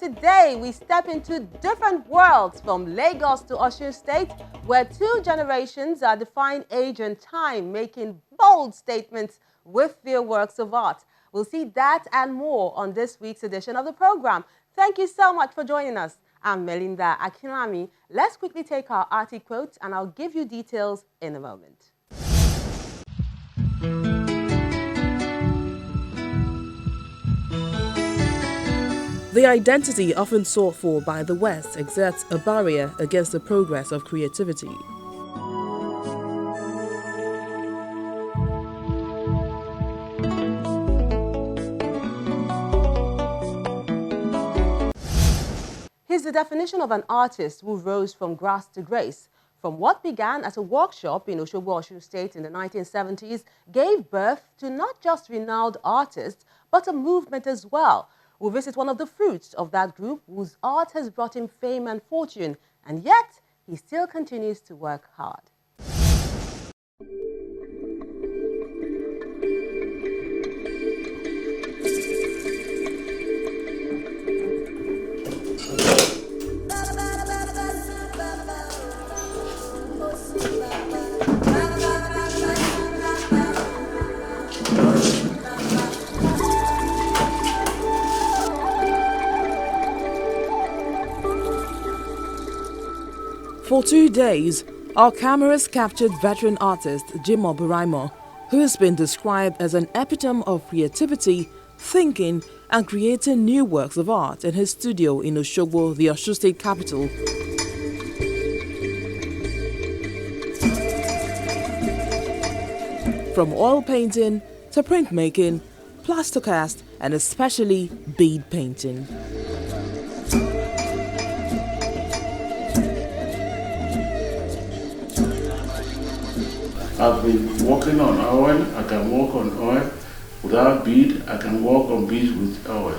today we step into different worlds from Lagos to Osun State, where two generations are defying age and time, making bold statements with their works of art. We'll see that and more on this week's edition of the program. Thank you so much for joining us. I'm Melinda Akinlami. Let's quickly take our arty quotes and I'll give you details in a moment. The identity often sought for by the West exerts a barrier against the progress of creativity. Here's the definition of an artist who rose from grass to grace. From what began as a workshop in Osogbo, Osun State in the 1970s, gave birth to not just renowned artists, but a movement as well. We'll visit one of the fruits of that group whose art has brought him fame and fortune, and yet he still continues to work hard. For 2 days, our cameras captured veteran artist Jimoh Buraimo, who has been described as an epitome of creativity, thinking and creating new works of art in his studio in Osogbo, the Osun State capital. From oil painting to printmaking, plastercast and especially bead painting. I've been working on oil. I can work on oil without bead. I can work on beads with oil.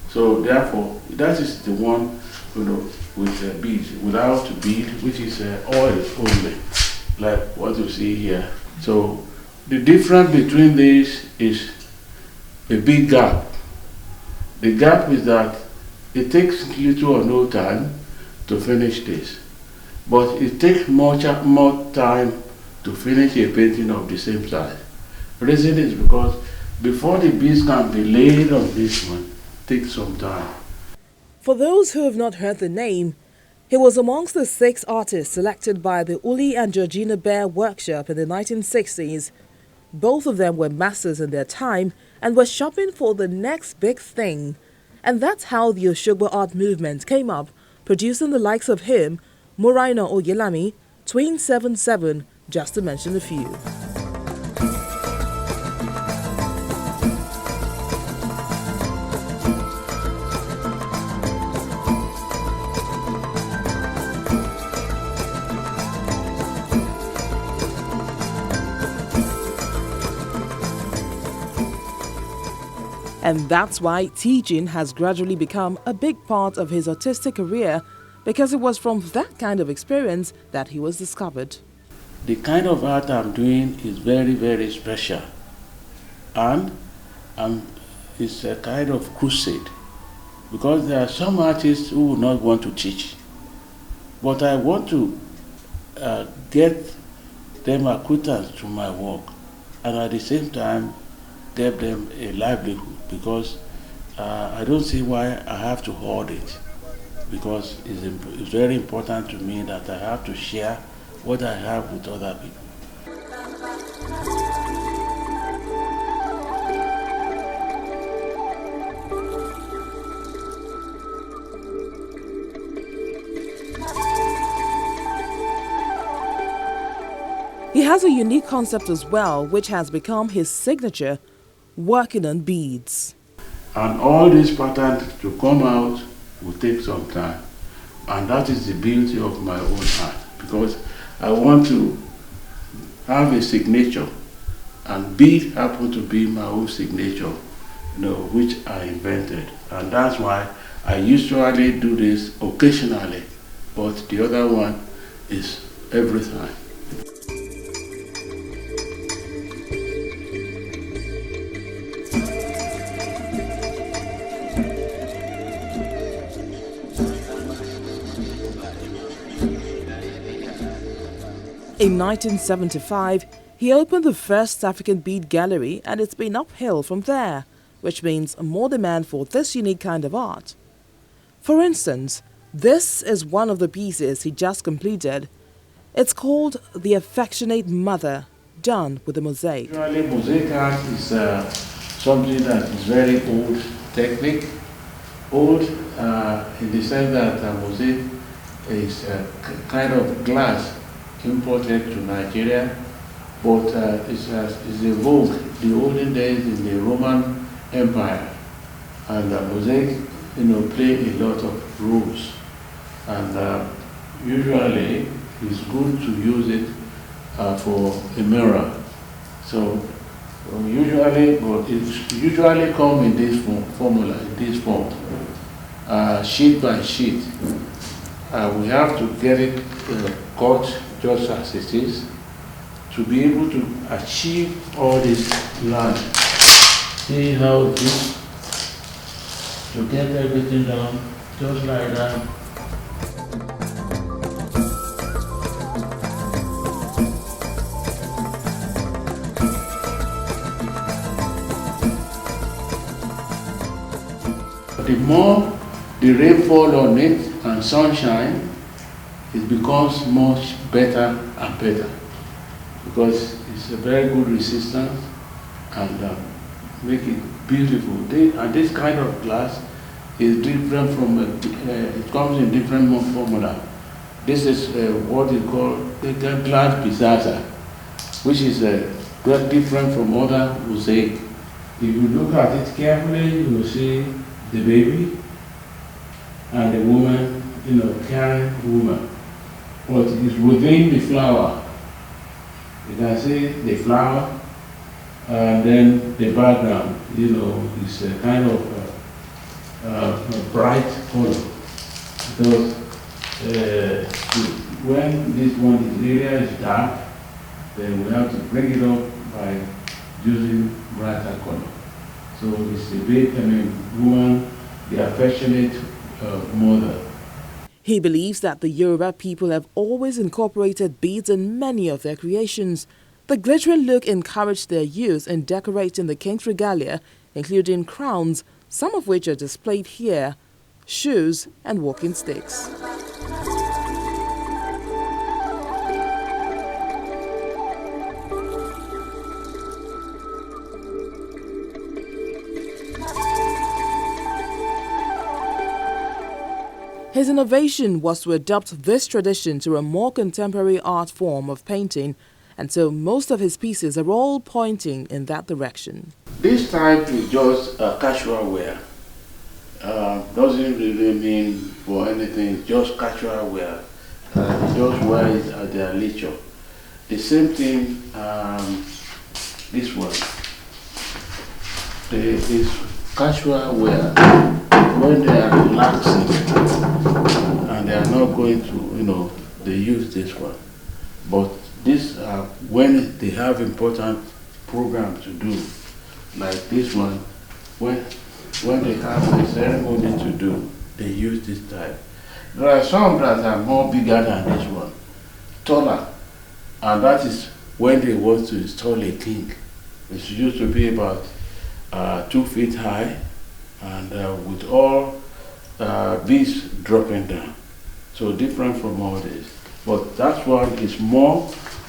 So therefore, that is the one, with beads, without bead, which is oil only, like what you see here. So the difference between these is a big gap. The gap is that it takes little or no time to finish this, but it takes more time to finish a painting of the same size. The reason is because before the beads can be laid on this one, it takes some time. For those who have not heard the name, he was amongst the 6 artists selected by the Uli and Georgina Bear workshop in the 1960s. Both of them were masters in their time and were shopping for the next big thing. And that's how the Osogbo art movement came up, producing the likes of him, Muraina Oyelami, Twin 77, just to mention a few. And that's why teaching has gradually become a big part of his artistic career, because it was from that kind of experience that he was discovered. The kind of art I'm doing is very, very special, and it's a kind of crusade, because there are some artists who will not want to teach, but I want to get them acquaintance to my work, and at the same time give them a livelihood, because I don't see why I have to hoard it, because it's very important to me that I have to share what I have with other people. He has a unique concept as well, which has become his signature, working on beads. And all these patterns to come out will take some time. And that is the beauty of my own art, because I want to have a signature, and bead happen to be my own signature, which I invented. And that's why I usually do this occasionally, but the other one is every time. In 1975, he opened the first African bead gallery, and it's been uphill from there, which means more demand for this unique kind of art. For instance, this is one of the pieces he just completed. It's called The Affectionate Mother, done with a mosaic. Usually, mosaic art is something that is very old technique. Old in the sense that mosaic is a kind of glass imported to Nigeria, but it's evolved the olden days in the Roman Empire, and mosaic, play a lot of roles, and usually it's good to use it for a mirror. So usually, but it usually come in this formula, in this form, sheet by sheet. We have to get it cut just as it is to be able to achieve all this line. See how this, to get everything down just like that. The more the rainfall on it and sunshine, it becomes much better and better, because it's a very good resistance and make it beautiful. And this kind of glass is different from, it comes in different formula. This is what is called the glass pizzaza, which is quite different from other mosaic. If you look at it carefully, you will see the baby and the woman, carrying the woman. But it is within the flower. You can see the flower, and then the background, is a kind of a bright color. Because when this area is dark, then we have to bring it up by using brighter color. So it's the baby, woman, the affectionate mother. He believes that the Yoruba people have always incorporated beads in many of their creations. The glittering look encouraged their use in decorating the king's regalia, including crowns, some of which are displayed here, shoes and walking sticks. His innovation was to adopt this tradition to a more contemporary art form of painting, and so most of his pieces are all pointing in that direction. This type is just casual wear. Doesn't really mean for anything, it's just casual wear. Just wear it at their leisure. The same thing, this one. This casual wear, when they are relaxing and they are not going to, they use this one. But this, when they have important programs to do, like this one, when they have a ceremony to do, they use this type. There are some that are more bigger than this one, taller, and that is when they want to install a king. It used to be about 2 feet high, and with all beads dropping down. So different from all this. But that one is more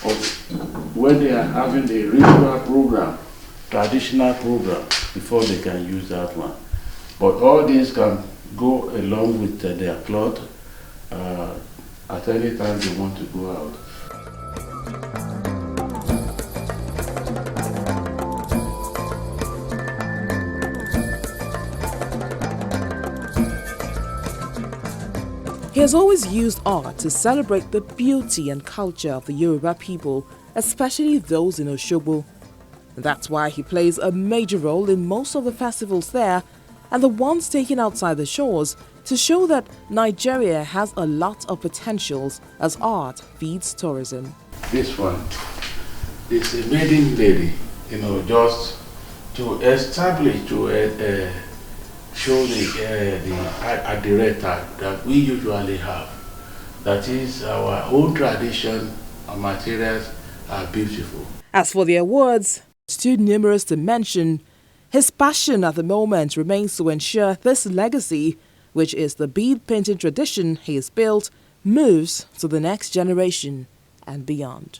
of when they are having a ritual program, traditional program, before they can use that one. But all these can go along with their cloth at any time they want to go out. He has always used art to celebrate the beauty and culture of the Yoruba people, especially those in Osogbo. That's why he plays a major role in most of the festivals there and the ones taken outside the shores to show that Nigeria has a lot of potentials as art feeds tourism. This one is a maiden lady, just to establish, to show the adirator that we usually have. That is our own tradition, materials are beautiful. As for the awards, too numerous to mention, his passion at the moment remains to ensure this legacy, which is the bead painting tradition he has built, moves to the next generation and beyond.